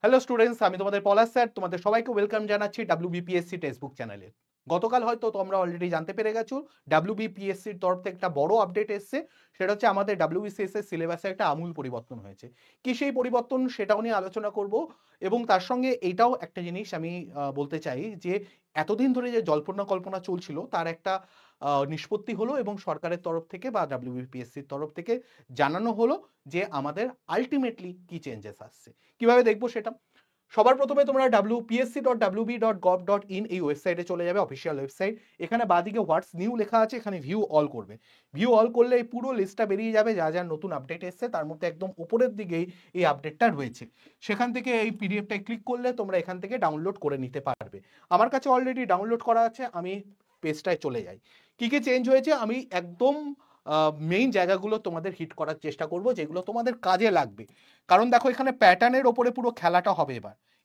Hello students, আমি তোমাদের পলাশ sir. তোমাদের সবাইকে ওয়েলকাম জানাচ্ছি ডাব্লিউবিপিএসসি টেক্সটবুক চ্যানেলে। গতকাল হয়তো তোমরা অলরেডি জানতে পেরে গেছো, ডাব্লিউবিপিএসসির তরফ থেকে একটা বড় আপডেট এসছে। সেটা হচ্ছে আমাদের ডাব্লিউবিসিএস এর সিলেবাসে একটা আমূল পরিবর্তন হয়েছে। কি সেই পরিবর্তন, সেটাও নিয়ে আলোচনা করব। এবং তার সঙ্গে এটাও একটা জিনিস আমি বলতে চাই যে এতদিন ধরে যে জল্পনা কল্পনা চলছিল তার একটা নিষ্পত্তি হলো এবং সরকারের তরফ থেকে বা ডাব্লিউবিপিএসসির তরফ থেকে জানানো হলো যে আমাদের আলটিমেটলি কি চেঞ্জেস আসছে। কিভাবে দেখবো সেটা, সবার প্রথমে তোমরা wpsc.wb.gov.in এই ওয়েবসাইটে চলে যাবে, অফিসিয়াল ওয়েবসাইট। এখানে বাঁদিকে হোয়াটস নিউ লেখা আছে, এখানে ভিউ অল করবে। ভিউ অল করলে এই পুরো লিস্টটা বেরিয়ে যাবে যা যা নতুন আপডেট এসছে, তার মধ্যে একদম উপরের দিকেই এই আপডেটটা রয়েছে। সেখান থেকে এই পিডিএফটায় ক্লিক করলে তোমরা এখান থেকে ডাউনলোড করে নিতে পারবে। আমার কাছে অলরেডি ডাউনলোড করা আছে, আমি পেজটায় চলে যাই। কি কি চেঞ্জ হয়েছে আমি একদম মেইন জায়গাগুলো তোমাদের হিট করার চেষ্টা করব, যেগুলো তোমাদের কাজে লাগবে। কারণ দেখো, এখানে প্যাটার্নের ওপরে পুরো খেলাটা হবে।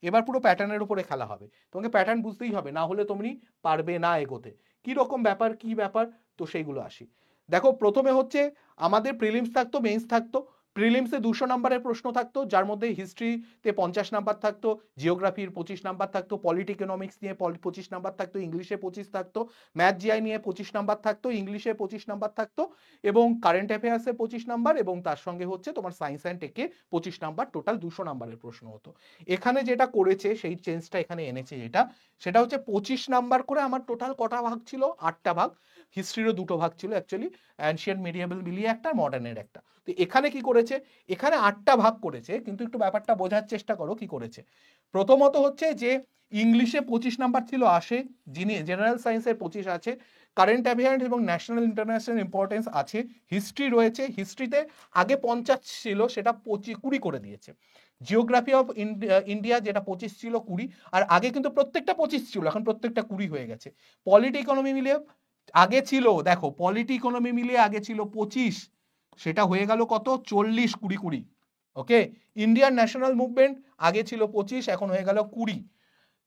এবার পুরো প্যাটার্নের উপরে খেলা হবে, তোমাকে প্যাটার্ন বুঝতেই হবে, না হলে তুমি পারবে না এগোতে। কি রকম ব্যাপার, কি ব্যাপার, তো সেইগুলো আসি। দেখো, প্রথমে হচ্ছে আমাদের প্রিলিমস থাকতো, মেইনস থাকতো। প্রিলিমসে 200 নাম্বারের প্রশ্ন থাকতো, যার মধ্যে হিস্ট্রিতে 50 নাম্বার থাকতো, জিওগ্রাফির 25 নাম্বার থাকতো, পলিটি ইকোনমিক্স নিয়ে 25 নাম্বার থাকতো, ইংলিশে 25 থাকতো, ম্যাথ জিআই নিয়ে 25 নাম্বার থাকতো, ইংলিশে 25 নাম্বার থাকতো, এবং কারেন্ট অ্যাফেয়ার্সে 25 নাম্বার, এবং তার সঙ্গে হচ্ছে তোমার সায়েন্স অ্যান্ড টেকে 25 নাম্বার, টোটাল 200 নাম্বারের প্রশ্ন হতো। এখানে যেটা করেছে, সেই চেঞ্জটা এখানে এনেছে, সেটা হচ্ছে 25 নাম্বার করে আমার টোটাল কটা ভাগ ছিল, 8টা ভাগ। হিস্ট্রিরও 2টো ভাগ ছিল অ্যাকচুয়ালি, অ্যানশিয়েন্ট মিডিয়েবল মিলিয়ে একটা, মডার্নের একটা। তো এখানে কি করেছে, এখানে 8টা ভাগ করেছে, কিন্তু একটু ব্যাপারটা বোঝার চেষ্টা করো কি করেছে। প্রথমত হচ্ছে যে ইংলিশে 25 নাম্বার ছিল আসে, যিনি জেনারেল সায়েন্সের 25 আছে, কারেন্ট অ্যাফেয়ার্স এবং ন্যাশনাল ইন্টারন্যাশনাল ইম্পর্টেন্স আছে, হিস্ট্রি রয়েছে, হিস্ট্রিতে আগে 50 ছিল সেটা 20 করে দিয়েছে। জিওগ্রাফি অফ ইন্ডিয়া যেটা 25 ছিল 20, আর আগে কিন্তু প্রত্যেকটা 25 ছিল, এখন প্রত্যেকটা 20 হয়ে গেছে। পলিটি ইকোনমি মিলিয়ে আগে ছিল, দেখো পলিটি ইকোনমি মিলিয়ে আগে ছিল 25, সেটা হয়ে গেল কত, 40, 20। ওকে, ইন্ডিয়ান ন্যাশনাল মুভমেন্ট আগে ছিল 25, এখন হয়ে গেল 20।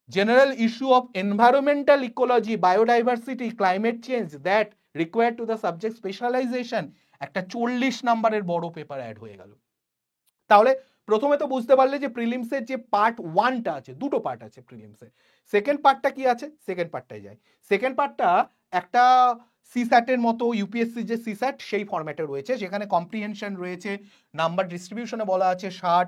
General issue of environmental ecology, biodiversity, climate change that required to the subject specialisation, একটা 40 নাম্বারের বড় পেপার অ্যাড হয়ে গেল। তাহলে প্রথমে তো বুঝতে পারলে যে প্রিলিমসের যে পার্ট 1টা আছে, দুটো পার্ট আছে প্রিলিমসের। সেকেন্ড পার্টটা কি আছে, সেকেন্ড পার্টটাই যায়। সেকেন্ড পার্টটা একটা সিস্যাটের মতো, ইউপিএসসি যে সিস্যাট সেই ফরম্যাটে রয়েছে, যেখানে কম্প্রিহেনশন রয়েছে, নাম্বার ডিস্ট্রিবিউশনে বলা আছে 60,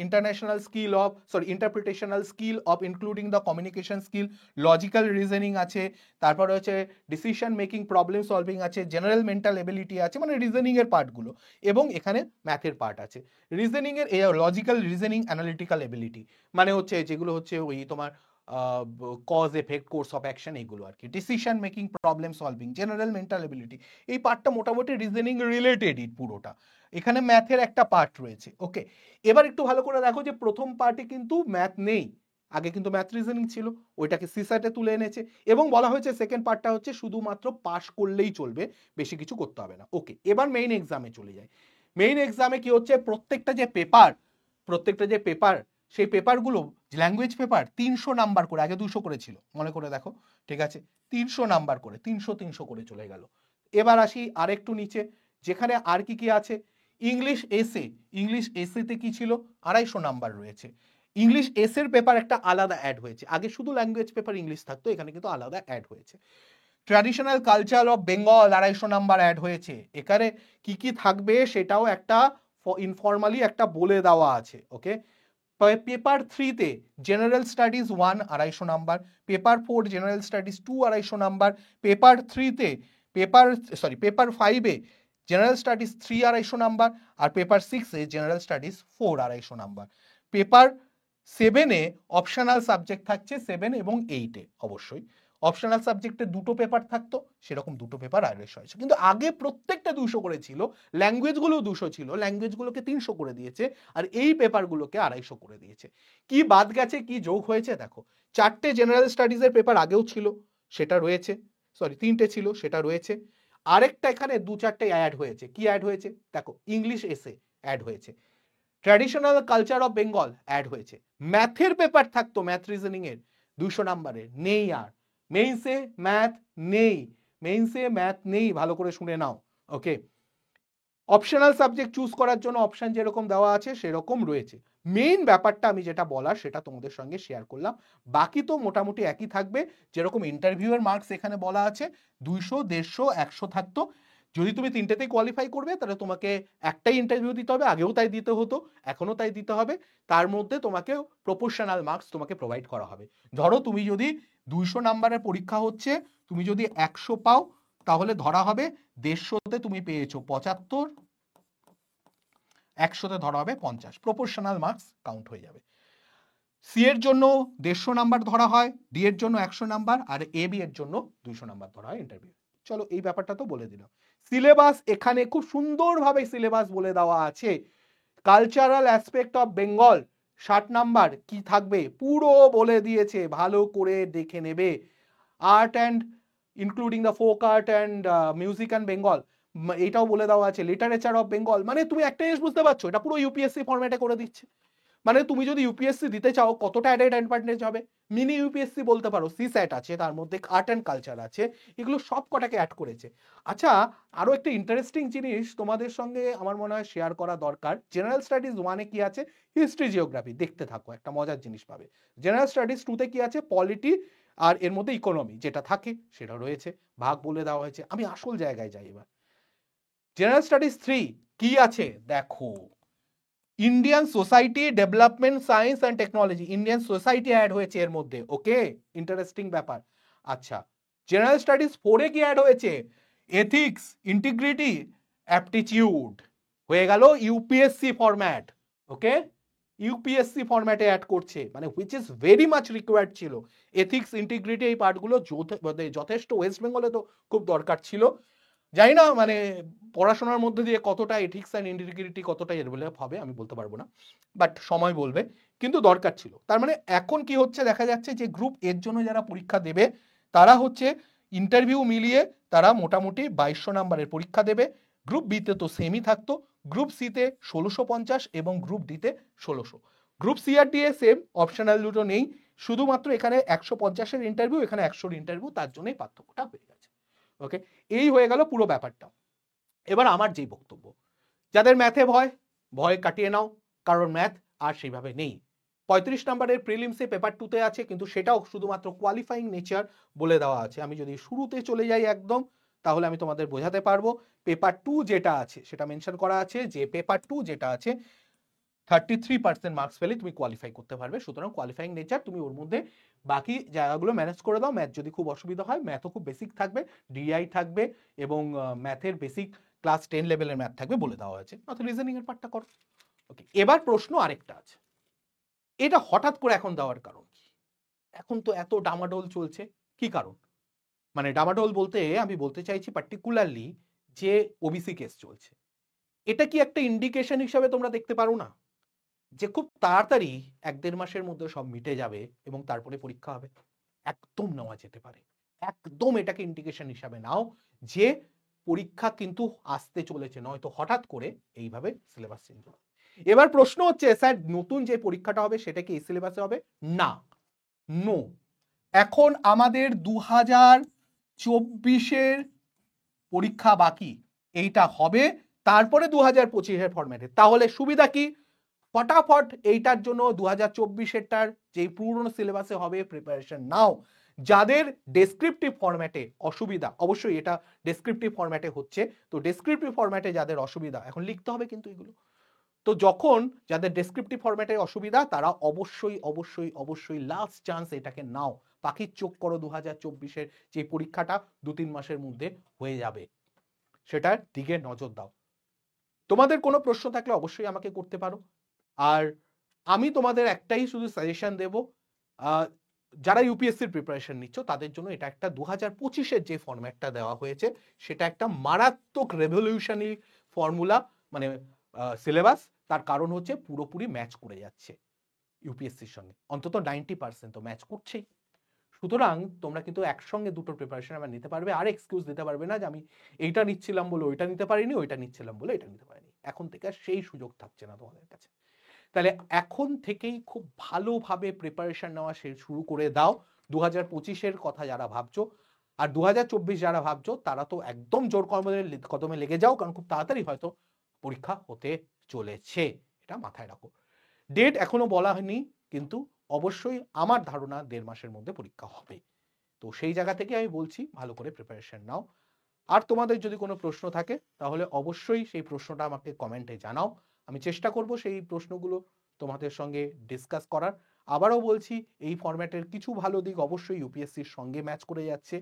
international skill of interpretational skill of including the communication skill, logical reasoning আছে, তারপর হচ্ছে ডিসিশন মেকিং, প্রবলেম সলভিং আছে, জেনারেল মেন্টাল এবিলিটি আছে, মানে রিজনিং এর পার্টগুলো, এবং এখানে ম্যাথের পার্ট আছে। রিজনিং এর লজিক্যাল রিজনিং, অ্যানালিটিক্যাল এবিলিটি, মানে হচ্ছে যেগুলো হচ্ছে ওই তোমার cause effect, course of action, এগুলো আর কি। Decision making, problem solving, general mental ability, এই পার্টটা মোটামুটি রিজনিং রিলেটেডই পুরোটা। এখানে ম্যাথের একটা পার্ট রয়েছে। ওকে, এবার একটু ভালো করে দেখো যে প্রথম পার্টে কিন্তু ম্যাথ নেই, আগে কিন্তু ম্যাথ রিজনিং ছিল, ওইটাকে সিস্যাটে তুলে এনেছে, এবং বলা হয়েছে সেকেন্ড পার্টটা হচ্ছে শুধুমাত্র পাস করলেই চলবে, বেশি কিছু করতে হবে না। ওকে, এবার মেইন এক্সামে চলে যায়। মেইন এক্সামে কি হচ্ছে, প্রত্যেকটা যে পেপার, সেই পেপারগুলো ল্যাঙ্গুয়েজ পেপার 300 নাম্বার করে, আগে 200 করে ছিল, মনে করে দেখো, ঠিক আছে, 300 নাম্বার করে, 300 করে চলে গেল। এবার আসি আরেকটু নিচে, যেখানে আর কি কি আছে। ইংলিশ এসেতে কি ছিল, 250 নাম্বার রয়েছে। ইংলিশ এসের পেপার একটা আলাদা অ্যাড হয়েছে, আগে শুধু ল্যাঙ্গুয়েজ পেপার ইংলিশ থাকতো, এখানে কিন্তু আলাদা অ্যাড হয়েছে। Traditional culture of Bengal 250 number add হয়েছে। এখানে কি কি থাকবে সেটাও একটা ইনফর্মালি একটা বলে দেওয়া আছে। ওকে, পেপার 3তে general studies 1 250 number, paper 4 general studies 2 250 number, paper 3তে পেপার 5-এ জেনারেল স্টাডিজ 3 250 নাম্বার, আর পেপার 6-এ জেনারেল স্টাডিজ 4 250 নাম্বার। পেপার 7-এ অপশনাল সাবজেক্ট থাকছে 7 এবং 8-এ, অবশ্যই অপশনাল সাবজেক্টে 2টো পেপার থাকতো, সেরকম 2টো পেপার 250 হয়েছে। কিন্তু আগে প্রত্যেকটা 200 করে ছিল, ল্যাঙ্গুয়েজগুলো 200 ছিল, ল্যাঙ্গুয়েজগুলোকে 300 করে দিয়েছে, আর এই পেপারগুলোকে 250 করে দিয়েছে। কি বাদ গেছে, কি যোগ হয়েছে দেখো। 4টে জেনারেল স্টাডিজের পেপার আগেও ছিল, সেটা রয়েছে, 3টে ছিল, সেটা রয়েছে। আরেকটা এখানে 2-4টে অ্যাড হয়েছে। কি অ্যাড হয়েছে দেখো, ইংলিশ এসে অ্যাড হয়েছে, traditional culture of Bengal add হয়েছে। ম্যাথের পেপার থাকতো, ম্যাথ রিজনিং এর 200 নাম্বারের, নেই আর। মেইনসে ম্যাথ নেই, ভালো করে শুনে নাও। ওকে, অপশনাল সাবজেক্ট চুজ করার জন্য অপশন যেরকম দেওয়া আছে সেরকম রয়েছে। মেইন ব্যাপারটা আমি যেটা বলার সেটা তোমাদের সঙ্গে শেয়ার করলাম, বাকি তো মোটামুটি একই থাকবে। যেরকম ইন্টারভিউয়ের মার্কস এখানে বলা আছে 200, 150, 100 থাকতো। যদি তুমি তিনটেতেই কোয়ালিফাই করবে তাহলে তোমাকে একটাই ইন্টারভিউ দিতে হবে, আগেও তাই দিতে হতো, এখনো তাই দিতে হবে। তার মধ্যে তোমাকে প্রপোর্শনাল মার্কস তোমাকে প্রোভাইড করা হবে। ধরো তুমি যদি 200 নাম্বারের পরীক্ষা হচ্ছে, তুমি যদি 100 পাও তাহলে ধরা হবে 150তে তুমি পেয়েছো 75, 100তে ধরা হবে 50, প্রপোর্শনাল মার্কস কাউন্ট হয়ে যাবে। সি এর জন্য 150 নাম্বার ধরা হয়, ডি এর জন্য 100 নাম্বার, আর এ বি এর জন্য 200 নাম্বার ধরা হয় ইন্টারভিউ। চলো এই ব্যাপারটা তো বলে দিলাম। সিলেবাস এখানে খুব সুন্দরভাবে সিলেবাস বলে দেওয়া আছে। Cultural aspect of Bengal 60 number কি থাকবে পুরো বলে দিয়েছে, ভালো করে দেখে নেবে। Art and including the folk art and music and Bengal এটাও বলে দেওয়া আছে। লিটারেচার অফ বেঙ্গল, মানে তুমি একটা জিনিস বুঝতে পারছো, এটা পুরো ইউপিএসসি ফরম্যাটে করে দিচ্ছে। মানে তুমি যদি ইউপিএসসি দিতে চাও কতটা অ্যাডেড অ্যাডভান্টেজ হবে, মিনি ইউপিএসসি বলতে পারো। সি স্যাট আছে, তার মধ্যে আর্ট অ্যান্ড কালচার আছে, এগুলো সব কটাকে অ্যাড করেছে। আচ্ছা, আরো একটা ইন্টারেস্টিং জিনিস তোমাদের সঙ্গে আমার মনে হয় শেয়ার করা দরকার। জেনারেল স্টাডিজ 1-এ কি আছে, হিস্ট্রি জিওগ্রাফি, দেখতে থাকো একটা মজার জিনিস পাবে। জেনারেল স্টাডিজ 2-তে কি আছে, পলিটি, আর এর মধ্যে ইকোনমি যেটা থাকে সেটা রয়েছে, ভাগ বলে দেওয়া হয়েছে। আমি আসল জায়গায় যাই এবার। জেনারেল স্টাডিজ 3 কি আছে দেখো, Indian society, development, science and technology, Indian society add হয়েছে এর মধ্যে। ওকে, ইন্টারেস্টিং ব্যাপার। আচ্ছা, জেনারেল স্টাডিজ 4-এ কি অ্যাড হয়েছে, এথিক্স, ইন্টিগ্রিটি, অ্যাপটিটিউড। হয়ে গেল ইউপিএসসি ফরম্যাট। ওকে, ইউপিএসসি ফরম্যাটে অ্যাড করছে, মানে which is very much required ছিল। এথিক্স, ইন্টিগ্রিটি এই পার্টগুলো যথেষ্ট ওয়েস্ট বেঙ্গলে তো খুব দরকার ছিল। জানি না মানে পড়াশোনার মধ্যে দিয়ে কতটা এথিক্স অ্যান্ড ইন্টিগ্রিটি কতটা ডেভেলপ হবে আমি বলতে পারবো না, বাট সময় বলবে, কিন্তু দরকার ছিল। তার মানে এখন কি হচ্ছে দেখা যাচ্ছে যে গ্রুপ এর জন্য যারা পরীক্ষা দেবে তারা হচ্ছে ইন্টারভিউ মিলিয়ে তারা মোটামুটি 2200 নাম্বারের পরীক্ষা দেবে। গ্রুপ বিতে তো সেমই থাকতো, গ্রুপ সিতে 1650 এবং গ্রুপ ডিতে 1600। গ্রুপ সি আর ডি এ সেম, অপশনাল দুটো নেই, শুধুমাত্র এখানে 150-এর ইন্টারভিউ, এখানে 100-র ইন্টারভিউ, তার জন্যই পার্থক্যটা হয়ে গেছে। ওকে, এই হয়ে গেল পুরো ব্যাপারটা। এবার আমার যেই বক্তব্য, যাদের ম্যাথে ভয় কাটিয়ে নাও, কারণ ম্যাথ আর সেইভাবে নেই। 35 নাম্বারের প্রিলিমসে পেপার 2-তে আছে, কিন্তু সেটাও শুধুমাত্র কোয়ালিফাইং নেচার বলে দেওয়া আছে। আমি যদি শুরুতে চলে যাই একদম, তাহলে আমি তোমাদের বোঝাতে পারবো। পেপার 2 যেটা আছে সেটা মেনশন করা আছে যে পেপার 2 যেটা আছে 33% মার্কস পেলে তুমি কোয়ালিফাই করতে পারবে। সুতরাং কোয়ালিফাইং নেচার, তুমি ওর মধ্যে বাকি জায়গাগুলো ম্যানেজ করে দাও। ম্যাথ যদি খুব অসুবিধা হয়, ম্যাথও খুব বেসিক থাকবে, ডিআই থাকবে, এবং ম্যাথের বেসিক ক্লাস 10 লেভেলের ম্যাথ থাকবে বলে দেওয়া হয়েছে। অর্থাৎ রিজনিং এর পার্টটা করো। ওকে, এবার প্রশ্ন আরেকটা আছে, এটা হঠাৎ করে এখন দেওয়ার কারণ কি? এখন তো এত ডামাডোল চলছে, কি কারণ? মানে ডামাডোল বলতে আমি বলতে চাইছি পার্টিকুলারলি যে ওবিসি কেস চলছে, এটা কি একটা ইন্ডিকেশন হিসাবে তোমরা দেখতে পারো না যে খুব তাড়াতাড়ি 1-1.5 মাসের মধ্যে সব মিটে যাবে এবং তারপরে পরীক্ষা হবে? একদম নেওয়া যেতে পারে, একদম এটাকে ইন্ডিকেশন হিসাবে নাও যে পরীক্ষা কিন্তু আসতে চলেছে, নয়তো হঠাৎ করে এইভাবে সিলেবাস চেঞ্জ হবে। এবার প্রশ্ন হচ্ছে, স্যার নতুন যে পরীক্ষাটা হবে সেটা কি এই সিলেবাসে হবে? না, নো। এখন আমাদের 2024-এর পরীক্ষা বাকি, এইটা হবে তারপরে 2025-এর ফরম্যাটে। তাহলে সুবিধা কি? ফটাফট এইটার জন্য 2024-এরটার যে পুরনো সিলেবাসে হবে প্রিপারেশন নাও। যাদের ডেসক্রিপটিভ ফরম্যাটে অসুবিধা, অবশ্যই এটা ডেসক্রিপটিভ ফরম্যাটে হচ্ছে, তো ডেসক্রিপটিভ ফরম্যাটে যাদের অসুবিধা, এখন লিখতে হবে কিন্তু এগুলো, তো যখন যাদের ডেসক্রিপটিভ ফরম্যাটে অসুবিধা তারা অবশ্যই অবশ্যই অবশ্যই লাস্ট চান্স এটাকে নাও। পাখির চোখ করো, 2024-এর যে পরীক্ষাটা 2-3 মাসের মধ্যে হয়ে যাবে, সেটার দিকে নজর দাও। তোমাদের কোনো প্রশ্ন থাকলে অবশ্যই আমাকে করতে পারো। আর আমি তোমাদের একটাই শুধু সাজেশন দেব, যারা ইউপিএসসির প্রিপারেশন নিচ্ছ তাদের জন্য এটা একটা 2025-এর যে ফরম্যাটটা দেওয়া হয়েছে সেটা একটা মারাত্মক রেভলিউশনারি ফর্মুলা, মানে সিলেবাস। তার কারণ হচ্ছে পুরোপুরি ম্যাচ করে যাচ্ছে ইউপিএসসির সঙ্গে, অন্তত 90% তো ম্যাচ করছেই। সুতরাং তোমরা কিন্তু একসঙ্গে দুটোর প্রিপারেশন আবার নিতে পারবে, আর এক্সকিউজ দিতে পারবে না যে আমি এইটা নিচ্ছিলাম বলে ওইটা নিতে পারিনি, ওইটা নিচ্ছিলাম বলে এটা নিতে পারিনি। এখন থেকে সেই সুযোগ থাকছে না তোমাদের কাছে। তাহলে এখন থেকেই খুব ভালোভাবে প্রিপারেশন নেওয়া শুরু করে দাও 2025-এর কথা যারা ভাবছো। আর 2024 যারা ভাবছো তারা তো একদম জোর কদমে লেগে যাও, কারণ খুব তাড়াতাড়ি হয়তো পরীক্ষা হতে চলেছে, এটা মাথায় রাখো। ডেট এখনো বলা হয়নি, কিন্তু অবশ্যই আমার ধারণা 1.5 মাসের মধ্যে পরীক্ষা হবে। তো সেই জায়গা থেকে আমি বলছি ভালো করে প্রিপারেশন নাও। আর তোমাদের যদি কোনো প্রশ্ন থাকে তাহলে অবশ্যই সেই প্রশ্নটা আমাকে কমেন্টে জানাও। আমি চেষ্টা করব সেই প্রশ্নগুলো তোমাদের সঙ্গে ডিসকাস করার। আবারও বলছি, এই ফরম্যাটের কিছু ভালো দিক অবশ্যই ইউপিএসসির সঙ্গে ম্যাচ করে যাচ্ছে।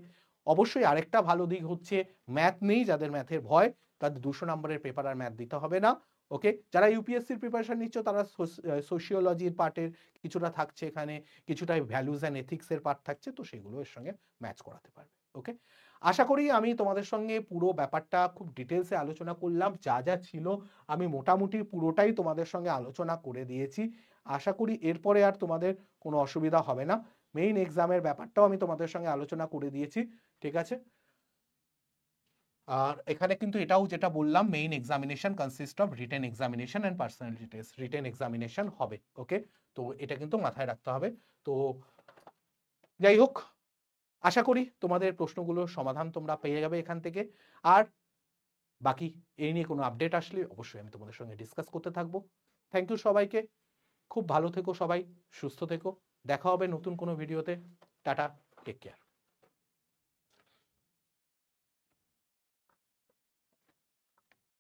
অবশ্যই আরেকটা ভালো দিক হচ্ছে ম্যাথ নেই, যাদের ম্যাথের ভয় তাদের 200 নম্বরের পেপার আর ম্যাথ দিতে হবে না। ওকে, যারা ইউপিএসসির প্রিপারেশন নিচ্ছ তারা সোশিওলজির পার্টের কিছুটা থাকছে এখানে, কিছুটা ভ্যালুজ অ্যান্ড এথিক্সের পার্ট থাকছে, তো সেগুলো এর সঙ্গে ম্যাচ করাতে পারবে। ওকে, আশা করি আমি তোমাদের সঙ্গে পুরো ব্যাপারটা খুব ডিটেলসে আলোচনা করলাম। যা যা ছিল আমি মোটামুটি পুরোটাই তোমাদের সঙ্গে আলোচনা করে দিয়েছি। আশা করি এরপরে আর তোমাদের কোনো অসুবিধা হবে না। মেইন এক্সামের ব্যাপারটাও আমি তোমাদের সঙ্গে আলোচনা করে দিয়েছি, ঠিক আছে। আর এখানে কিন্তু এটাও যেটা বললাম, main examination consist of written examination and personality test, written examination হবে। ওকে, তো এটা কিন্তু মাথায় রাখতে হবে। তো যাই হোক, আশা করি তোমাদের প্রশ্নগুলোর সমাধান তোমরা পেয়ে যাবে এখান থেকে। আর বাকি এই নিয়ে কোনো আপডেট আসলে অবশ্যই আমি তোমাদের সঙ্গে ডিসকাস করতে থাকবো। থ্যাংক ইউ সবাইকে, খুব ভালো থেকো সবাই, সুস্থ থেকো, দেখা হবে নতুন কোনো ভিডিওতে। Tata, take care.